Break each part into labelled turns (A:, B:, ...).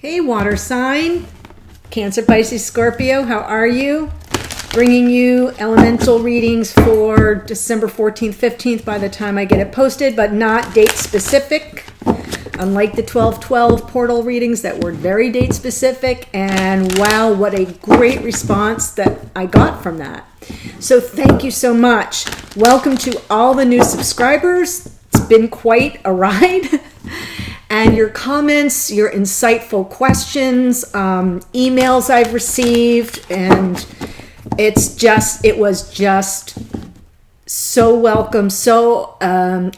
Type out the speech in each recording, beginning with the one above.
A: Hey, water sign, Cancer, Pisces, Scorpio, how are you? Bringing you elemental readings for December 14th, 15th by the time I get it posted, but not date specific. Unlike the 12/12 portal readings that were very date specific. And wow, what a great response that I got from that. So thank you so much. Welcome to all the new subscribers. It's been quite a ride. And your comments, your insightful questions, emails I've received, and it was just so welcome, so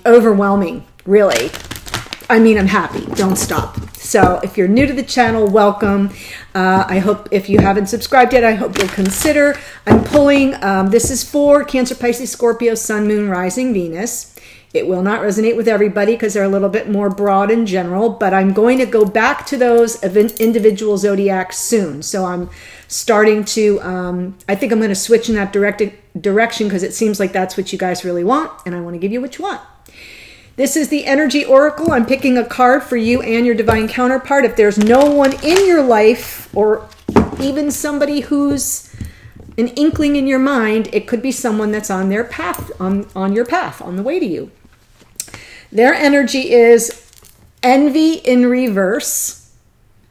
A: overwhelming, really. I mean, I'm happy. Don't stop. So if you're new to the channel, welcome. I hope if you haven't subscribed yet, I hope you'll consider. I'm pulling, this is for Cancer, Pisces, Scorpio, Sun, Moon, Rising, Venus. It will not resonate with everybody because they're a little bit more broad and general, but I'm going to go back to those individual zodiacs soon. So I'm starting to, I think I'm going to switch in that direction because it seems like that's what you guys really want, and I want to give you what you want. This is the Energy Oracle. I'm picking a card for you and your divine counterpart. If there's no one in your life, or even somebody who's an inkling in your mind, it could be someone that's on their path, on your path, on the way to you. Their energy is envy in reverse.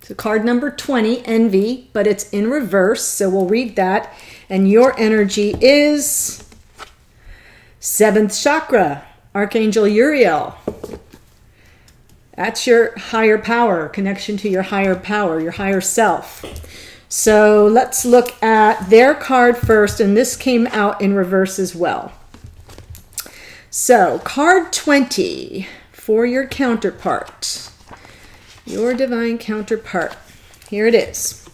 A: So card number 20, envy, but it's in reverse. So we'll read that. And your energy is 7th chakra, Archangel Uriel. That's your higher power, connection to your higher power, your higher self. So let's look at their card first, and this came out in reverse as well. So card 20 for your counterpart, your divine counterpart. Here it is.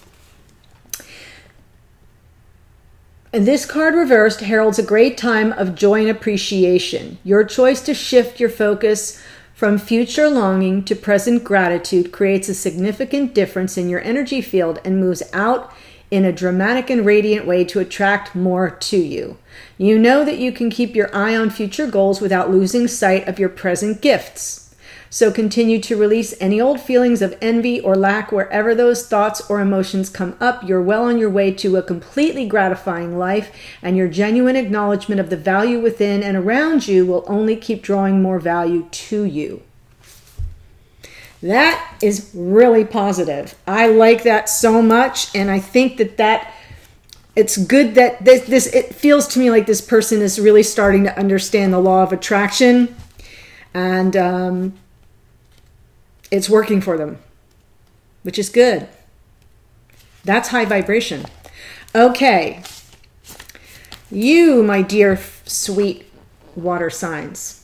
A: And this card reversed heralds a great time of joy and appreciation. Your choice to shift your focus from future longing to present gratitude creates a significant difference in your energy field and moves out in a dramatic and radiant way to attract more to you. You know that you can keep your eye on future goals without losing sight of your present gifts. So continue to release any old feelings of envy or lack wherever those thoughts or emotions come up. You're well on your way to a completely gratifying life, and your genuine acknowledgement of the value within and around you will only keep drawing more value to you. That is really positive. I like that so much, and I think that it's good that it feels to me like this person is really starting to understand the law of attraction, and it's working for them, which is good. That's high vibration. Okay. You, my dear sweet water signs.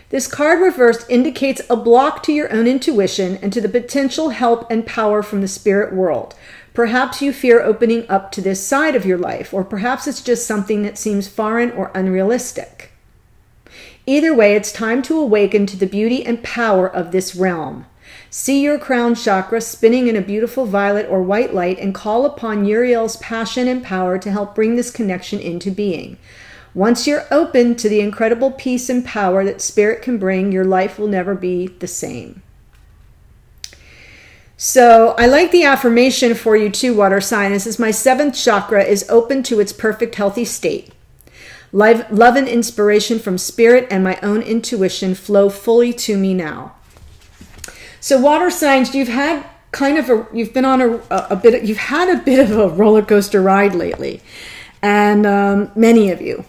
A: This card reversed indicates a block to your own intuition and to the potential help and power from the spirit world. Perhaps you fear opening up to this side of your life, or perhaps it's just something that seems foreign or unrealistic. Either way, it's time to awaken to the beauty and power of this realm. See your crown chakra spinning in a beautiful violet or white light and call upon Uriel's passion and power to help bring this connection into being. Once you're open to the incredible peace and power that spirit can bring, your life will never be the same. So I like the affirmation for you too, water sign. This is my 7th chakra is open to its perfect healthy state. Love and inspiration from spirit and my own intuition flow fully to me now. So water signs, you've had you've had a bit of a roller coaster ride lately, and many of you.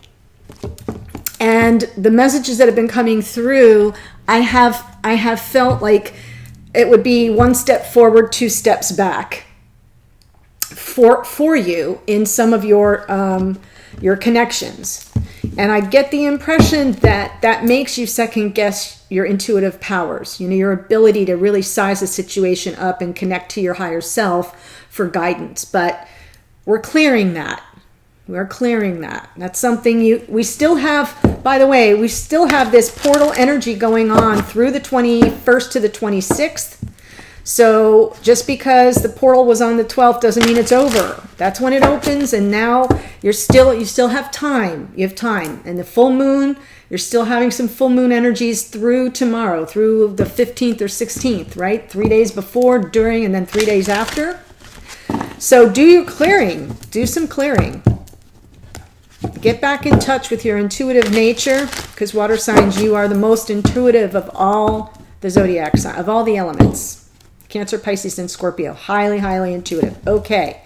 A: And the messages that have been coming through, I have felt like it would be one step forward, 2 steps back for you in some of your connections. And I get the impression that makes you second guess your intuitive powers, your ability to really size a situation up and connect to your higher self for guidance. But we're clearing that. We're clearing that. That's something we still have, by the way, we still have this portal energy going on through the 21st to the 26th. So just because the portal was on the 12th doesn't mean it's over. That's when it opens, and now you still have time. You have time. And the full moon, you're still having some full moon energies through tomorrow, through the 15th or 16th, right? 3 days before, during, and then 3 days after. So do your clearing. Do some clearing. Get back in touch with your intuitive nature, because water signs, you are the most intuitive of all the zodiac signs, of all the elements. Cancer, Pisces, and Scorpio. Highly, highly intuitive. Okay.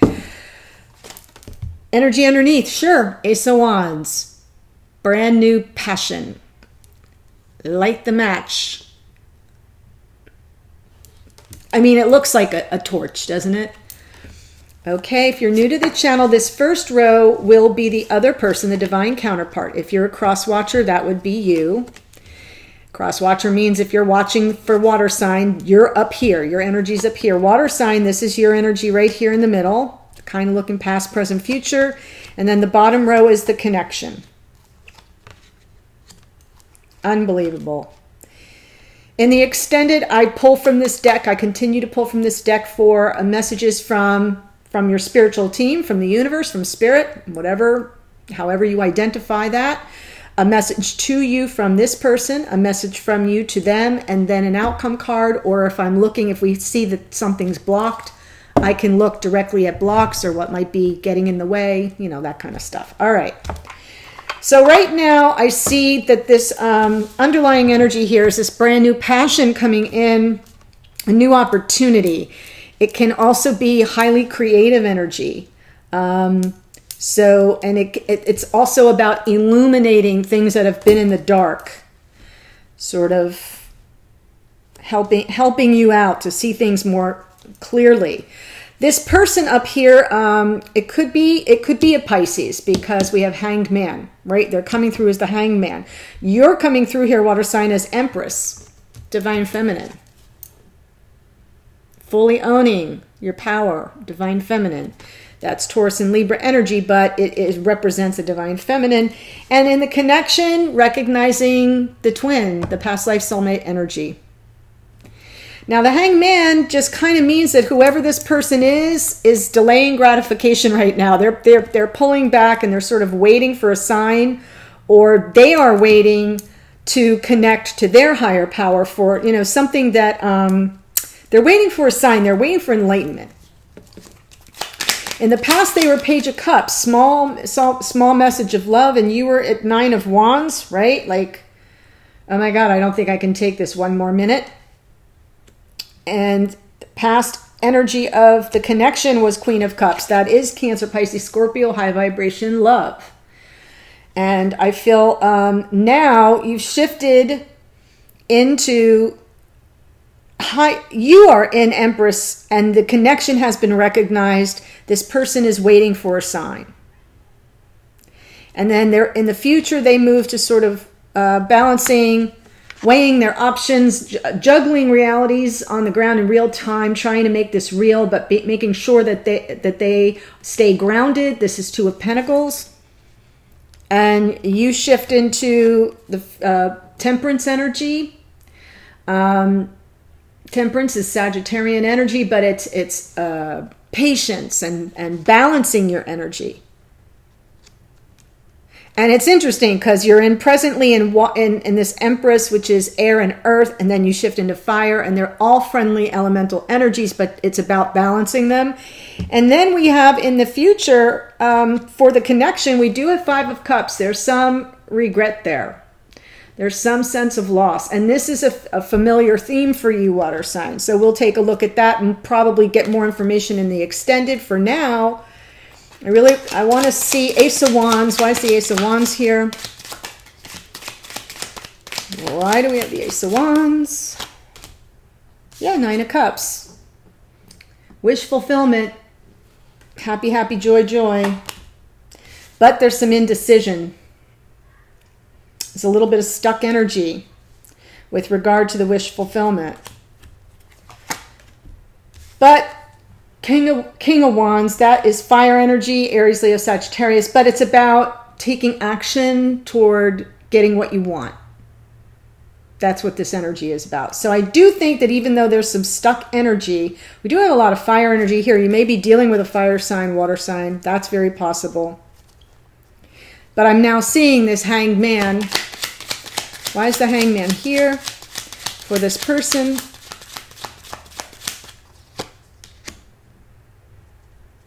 A: Energy underneath. Sure. Ace of Wands. Brand new passion. Light the match. I mean, it looks like a torch, doesn't it? Okay. If you're new to the channel, this first row will be the other person, the divine counterpart. If you're a cross watcher, that would be you. Cross watcher means if you're watching for water sign, you're up here. Your energy's up here. Water sign, this is your energy right here in the middle, kind of looking past, present, future. And then the bottom row is the connection. Unbelievable. In the extended, I pull from this deck. I continue to pull from this deck for messages from your spiritual team, from the universe, from spirit, whatever, however you identify that. A message to you from this person, a message from you to them, and then an outcome card. Or if I'm looking, if we see that something's blocked, I can look directly at blocks or what might be getting in the way, you know, that kind of stuff. All right. So right now I see that this underlying energy here is this brand new passion coming in, a new opportunity. It can also be highly creative energy. So, and it's also about illuminating things that have been in the dark, sort of helping you out to see things more clearly. This person up here, it could be a Pisces, because we have Hanged Man, right? They're coming through as the Hanged Man. You're coming through here, water sign, as Empress, divine feminine. Fully owning your power, divine feminine. That's Taurus and Libra energy, but it represents a divine feminine. And in the connection, recognizing the twin, the past life soulmate energy. Now, the Hanged Man just kind of means that whoever this person is delaying gratification right now. They're pulling back, and they're sort of waiting for a sign, or they are waiting to connect to their higher power for, you know, something that they're waiting for a sign. They're waiting for enlightenment. In the past, they were Page of Cups, small message of love, and you were at 9 of Wands, right? Like, oh my God, I don't think I can take this one more minute. And past energy of the connection was Queen of Cups. That is Cancer, Pisces, Scorpio, high vibration love. And I feel now you've shifted into you are in Empress, and the connection has been recognized. This person is waiting for a sign. And then they're in the future, they move to sort of balancing, weighing their options, juggling realities on the ground in real time, trying to make this real, but making sure that they stay grounded. This is Two of Pentacles. And you shift into the Temperance energy. Temperance is Sagittarian energy, but it's patience and balancing your energy. And it's interesting because you're presently in this Empress, which is air and earth, and then you shift into fire, and they're all friendly elemental energies, but it's about balancing them. And then we have in the future, for the connection, we do have 5 of Cups. There's some regret there. There's some sense of loss. And this is a familiar theme for you, water signs. So we'll take a look at that and probably get more information in the extended. For now, I want to see Ace of Wands. Why is the Ace of Wands here? Why do we have the Ace of Wands? Yeah, 9 of Cups. Wish fulfillment. Happy, happy, joy, joy. But there's some indecision. There's a little bit of stuck energy with regard to the wish fulfillment. But King of Wands, that is fire energy, Aries, Leo, Sagittarius, but it's about taking action toward getting what you want. that's what this energy is about. So I do think that even though there's some stuck energy, we do have a lot of fire energy here. You may be dealing with a fire sign, water sign. That's very possible. But I'm now seeing this Hanged Man. Why is the Hanged Man here for this person?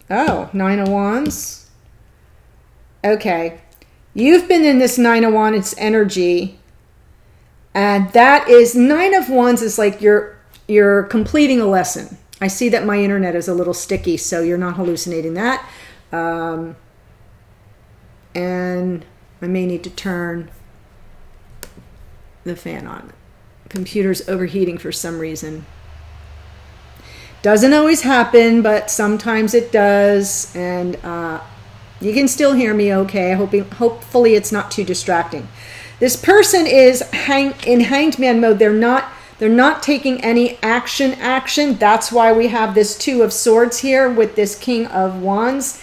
A: Oh, Nine of Wands. Okay. You've been in this Nine of Wands energy. And that is, Nine of Wands is like you're completing a lesson. I see that my internet is a little sticky, so you're not hallucinating that. And I may need to turn the fan on. Computer's overheating for some reason. Doesn't always happen, but sometimes it does. And you can still hear me okay. Hopefully it's not too distracting. This person is in Hanged Man mode. They're not taking any action. That's why we have this Two of Swords here with this King of Wands.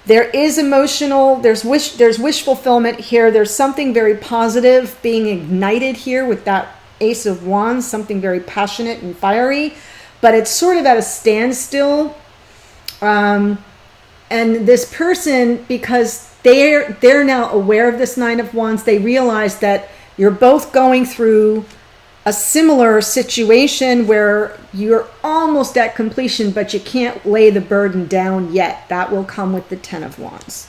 A: There is emotional, there's wish fulfillment here. There's something very positive being ignited here with that Ace of Wands, something very passionate and fiery, but it's sort of at a standstill. And this person, because they're now aware of this Nine of Wands, they realize that you're both going through a similar situation where you're almost at completion, but you can't lay the burden down yet. That will come with the Ten of Wands.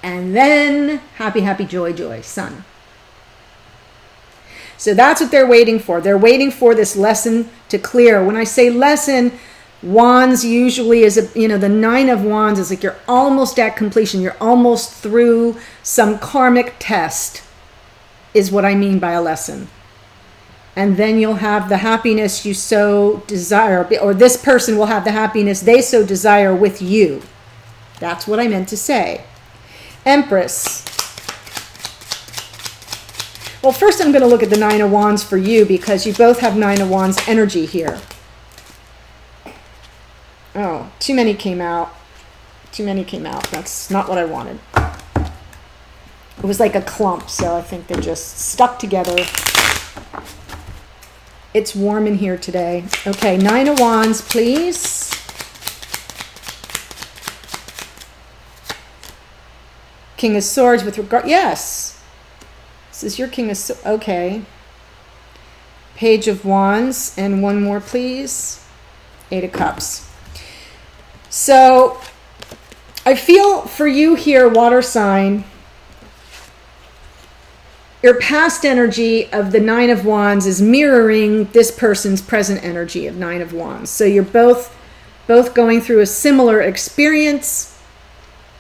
A: And then happy, happy, joy, joy, Sun. So that's what they're waiting for. They're waiting for this lesson to clear. When I say lesson, Wands usually is, the Nine of Wands is like you're almost at completion. You're almost through some karmic test is what I mean by a lesson. And then you'll have the happiness you so desire, or this person will have the happiness they so desire with you. That's what I meant to say. Empress. Well, first I'm going to look at the Nine of Wands for you because you both have Nine of Wands energy here. Oh, too many came out. That's not what I wanted. It was like a clump, so I think they just stuck together. It's warm in here today. Okay, Nine of Wands, please. King of Swords with regard... Yes. This is your King of Swords. Okay. Page of Wands. And one more, please. Eight of Cups. So, I feel for you here, water sign, your past energy of the Nine of Wands is mirroring this person's present energy of Nine of Wands. So you're both going through a similar experience.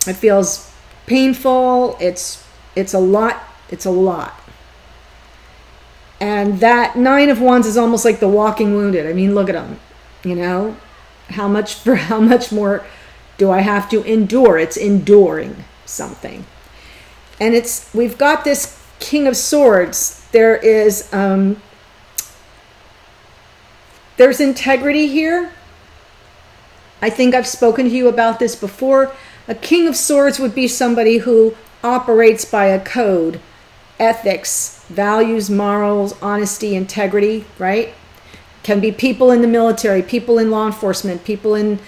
A: It feels painful. It's a lot. And that Nine of Wands is almost like the walking wounded. I mean, look at them, How much more do I have to endure? It's enduring something. And we've got this King of Swords. There's integrity here. I think I've spoken to you about this before. A King of Swords would be somebody who operates by a code, ethics, values, morals, honesty, integrity, right? Can be people in the military, people in law enforcement, people in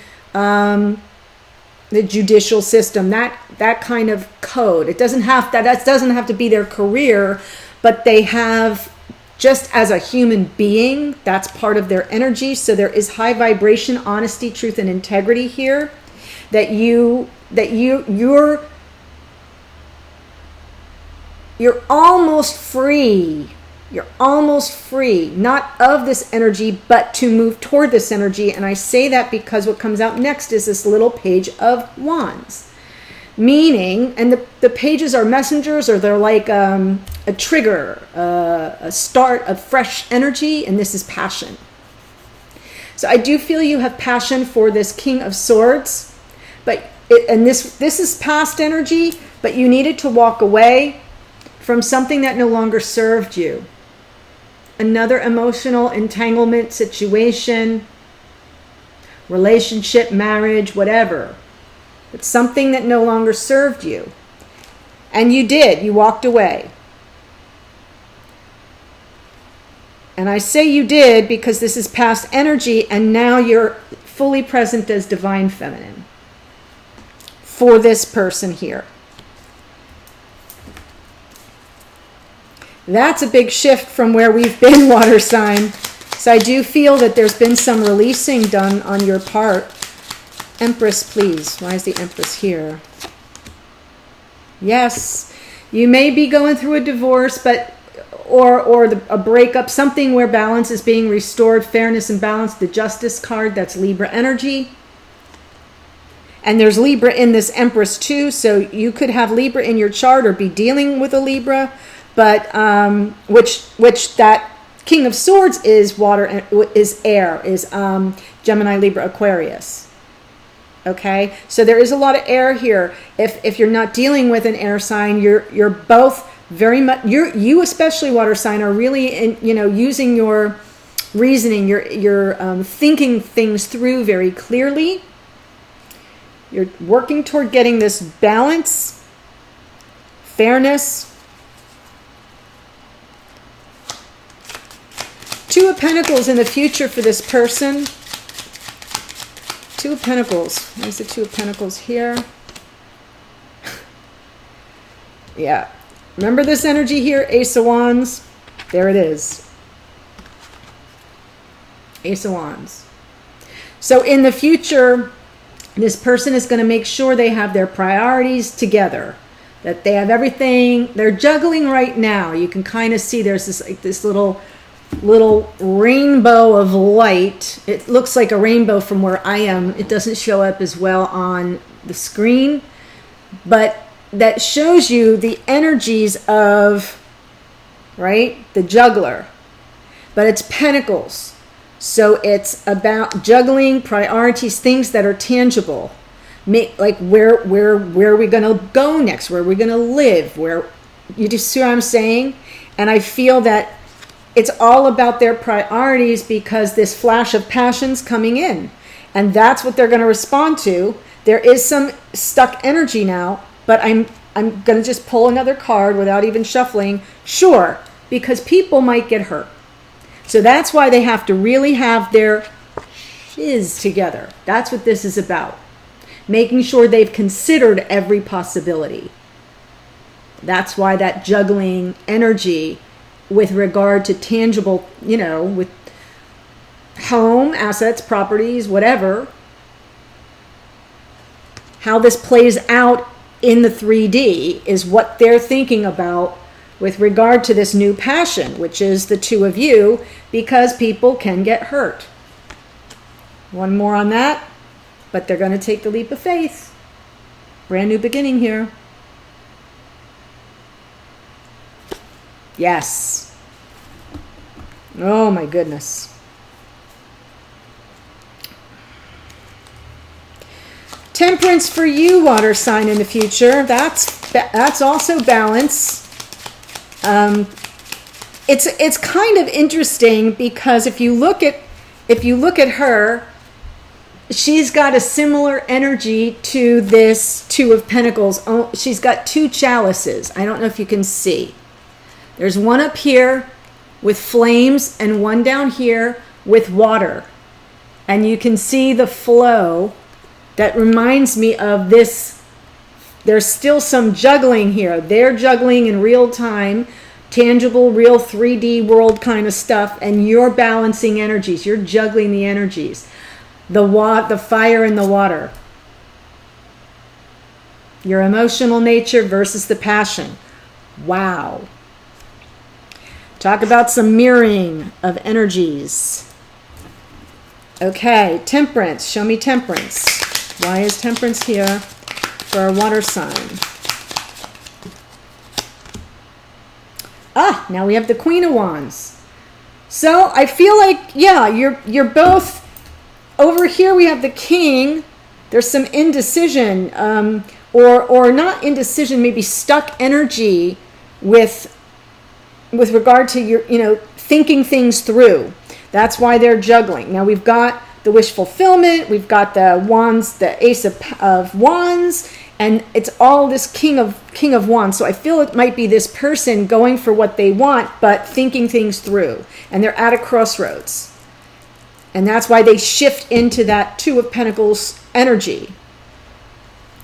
A: the judicial system, that kind of code. That doesn't have to be their career, but they have, just as a human being, that's part of their energy. So there is high vibration, honesty, truth, and integrity here. You're almost free. You're almost free, not of this energy, but to move toward this energy. And I say that because what comes out next is this little Page of Wands. Meaning, and the pages are messengers, or they're like a trigger, a start of fresh energy, and this is passion. So I do feel you have passion for this King of Swords, this is past energy, but you needed to walk away from something that no longer served you. Another emotional entanglement situation, relationship, marriage, whatever. It's something that no longer served you. And you did. You walked away. And I say you did because this is past energy, and now you're fully present as divine feminine for this person here. That's a big shift from where we've been, water sign. So I do feel that there's been some releasing done on your part. Empress, please. Why is the Empress here? Yes, you may be going through a divorce, but a breakup, something where balance is being restored, fairness and balance. The Justice card, that's Libra energy. And there's Libra in this Empress too, so you could have Libra in your chart or be dealing with a Libra, but which that King of Swords is water, is air, is Gemini, Libra, Aquarius. Okay, so there is a lot of air here. If you're not dealing with an air sign, you're both very much, you especially, water sign, are really using your reasoning, you're thinking things through very clearly. You're working toward getting this balance, fairness. Two of Pentacles in the future for this person. Two of Pentacles. There's the Two of Pentacles here. Yeah. Remember this energy here? Ace of Wands. There it is. Ace of Wands. So in the future, this person is going to make sure they have their priorities together. That they have everything. They're juggling right now. You can kind of see there's this little rainbow of light. It looks like a rainbow from where I am. It doesn't show up as well on the screen, but that shows you the energies of, right, the juggler. But it's pentacles, so it's about juggling priorities, things that are tangible, like where are we going to go next, where are we going to live, where, you just see what I'm saying? And I feel that it's all about their priorities, because this flash of passion's coming in, and that's what they're going to respond to. There is some stuck energy now, but I'm going to just pull another card without even shuffling. Sure, because people might get hurt. So that's why they have to really have their shiz together. That's what this is about. Making sure they've considered every possibility. That's why that juggling energy with regard to tangible, with home, assets, properties, whatever, how this plays out in the 3D is what they're thinking about with regard to this new passion, which is the two of you, because people can get hurt. One more on that, but they're going to take the leap of faith. Brand new beginning here. Yes. Oh my goodness. Temperance for you, water sign, in the future. That's also balance. It's kind of interesting, because if you look at her, she's got a similar energy to this Two of Pentacles. Oh, she's got two chalices. I don't know if you can see. There's one up here with flames and one down here with water. And you can see the flow. That reminds me of this. There's still some juggling here. They're juggling in real time, tangible, real 3D world kind of stuff, and you're balancing energies. You're juggling the energies. The fire and the water. Your emotional nature versus the passion. Wow. Talk about some mirroring of energies. Okay, temperance. Show me temperance. Why is temperance here for our water sign? Ah, now we have the Queen of Wands. So I feel like, yeah, you're both. Over here we have the King. There's some indecision, or not indecision, maybe stuck energy with regard to your, thinking things through. That's why they're juggling. Now we've got the wish fulfillment. We've got the wands, the Ace of Wands, And it's all this King of Wands. So I feel it might be this person going for what they want, but thinking things through. And they're at a crossroads. And that's why they shift into that Two of Pentacles energy.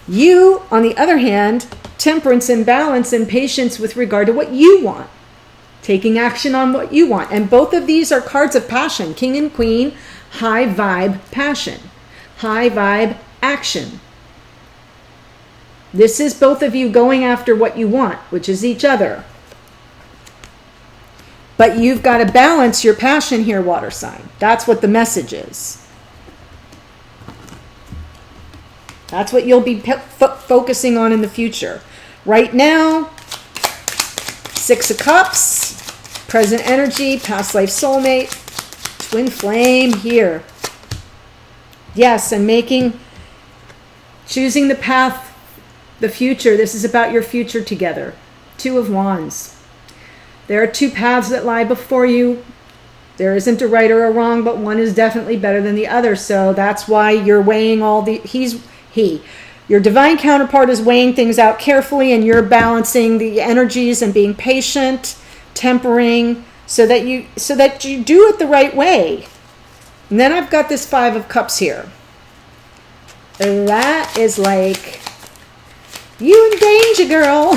A: You, on the other hand, temperance and balance and patience with regard to what you want. Taking action on what you want. And both of these are cards of passion. King and Queen, high vibe passion. High vibe action. This is both of you going after what you want, which is each other. But you've got to balance your passion here, water sign. That's what the message is. That's what you'll be focusing on in the future. Right now, Six of Cups, present energy, past life soulmate, twin flame here. Yes, and choosing the path, the future. This is about your future together. Two of Wands. There are two paths that lie before you. There isn't a right or a wrong, but one is definitely better than the other. So that's why you're weighing all the... Your divine counterpart is weighing things out carefully, and you're balancing the energies and being patient, tempering, so that you do it the right way. And then I've got this Five of Cups here. That is like, you in danger, girl.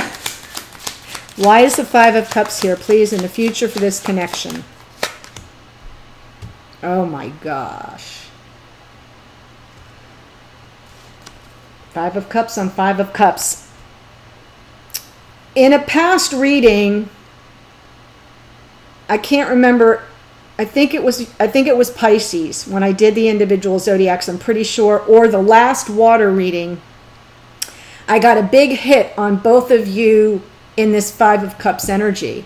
A: Why is the Five of Cups here, please, in the future for this connection? Oh my gosh. Five of Cups on Five of Cups. In a past reading, I can't remember, I think it was Pisces when I did the individual zodiacs, I'm pretty sure, or the last water reading. I got a big hit on both of you in this Five of Cups energy.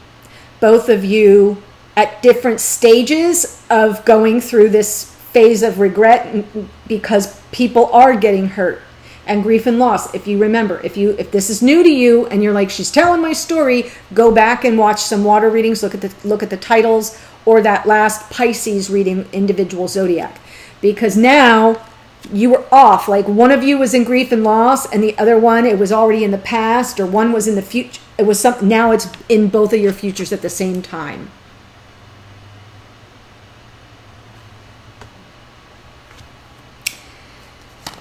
A: Both of you at different stages of going through this phase of regret, because people are getting hurt. And grief and loss. If you remember, if this is new to you and you're like, she's telling my story, go back and watch some water readings, look at the titles, or that last Pisces reading, individual zodiac. Because now you were off. Like one of you was in grief and loss, and the other one, it was already in the past, or one was in the future. It was something, now it's in both of your futures at the same time.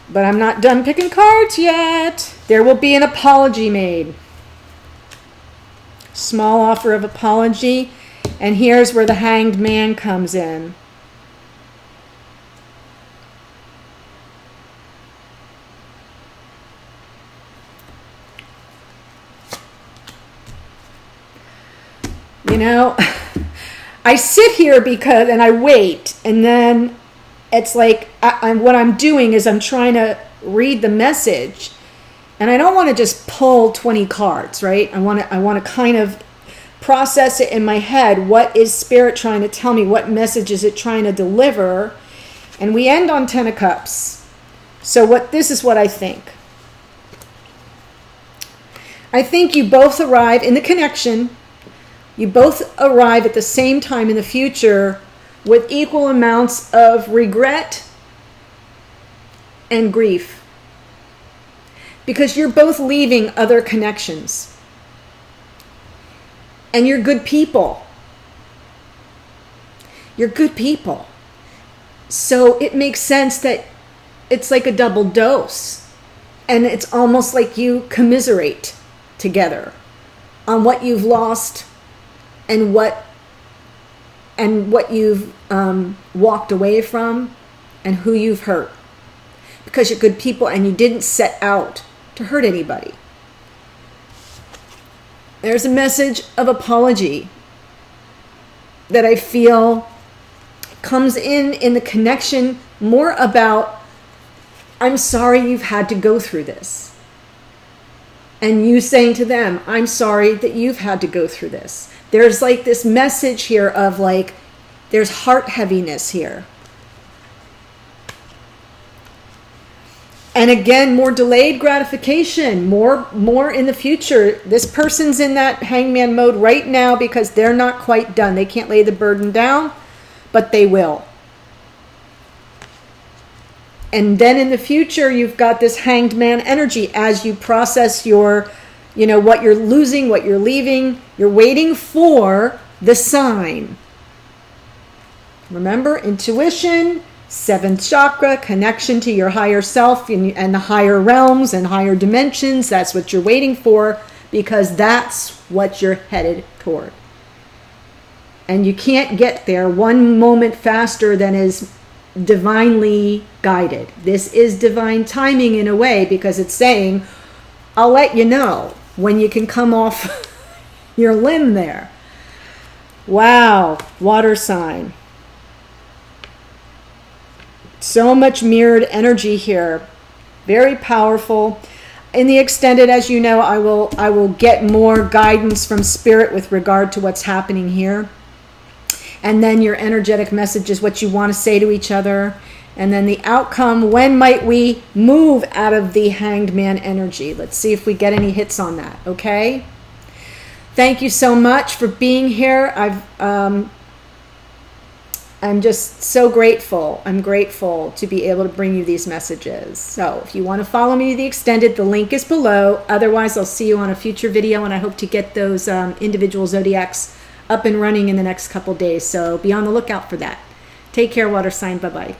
A: But I'm not done picking cards yet. There will be an apology made. Small offer of apology. And here's where the Hanged Man comes in. You know, I sit here and I wait, and then it's like what I'm doing is I'm trying to read the message, and I don't want to just pull 20 cards, right? I want to kind of process it in my head. What is Spirit trying to tell me? What message is it trying to deliver? And we end on 10 of Cups. So this is what I think. I think you both arrive in the connection. You both arrive at the same time in the future with equal amounts of regret and grief. Because you're both leaving other connections. And you're good people. You're good people. So it makes sense that it's like a double dose. And it's almost like you commiserate together on what you've lost and what you've walked away from and who you've hurt. Because you're good people and you didn't set out to hurt anybody. There's a message of apology that I feel comes in the connection more about, I'm sorry you've had to go through this. And you saying to them, I'm sorry that you've had to go through this. There's like this message here of like, there's heart heaviness here. And again, more delayed gratification, more in the future. This person's in that hangman mode right now because they're not quite done. They can't lay the burden down, but they will. And then in the future, you've got this hanged man energy as you process your, what you're losing, what you're leaving. You're waiting for the sign. Remember, intuition, seventh chakra, connection to your higher self and the higher realms and higher dimensions. That's what you're waiting for, because that's what you're headed toward. And you can't get there one moment faster than is divinely guided. This is divine timing in a way, because it's saying, I'll let you know when you can come off your limb there. Wow, water sign. So much mirrored energy here. Very powerful. In the extended, as you know, I will get more guidance from spirit with regard to what's happening here. And then your energetic message is what you want to say to each other. And then the outcome, when might we move out of the hanged man energy? Let's see if we get any hits on that, okay? Thank you so much for being here. I'm just so grateful. I'm grateful to be able to bring you these messages. So if you want to follow me to the extended, the link is below. Otherwise, I'll see you on a future video, and I hope to get those individual zodiacs up and running in the next couple days. So be on the lookout for that. Take care, water sign. Bye-bye.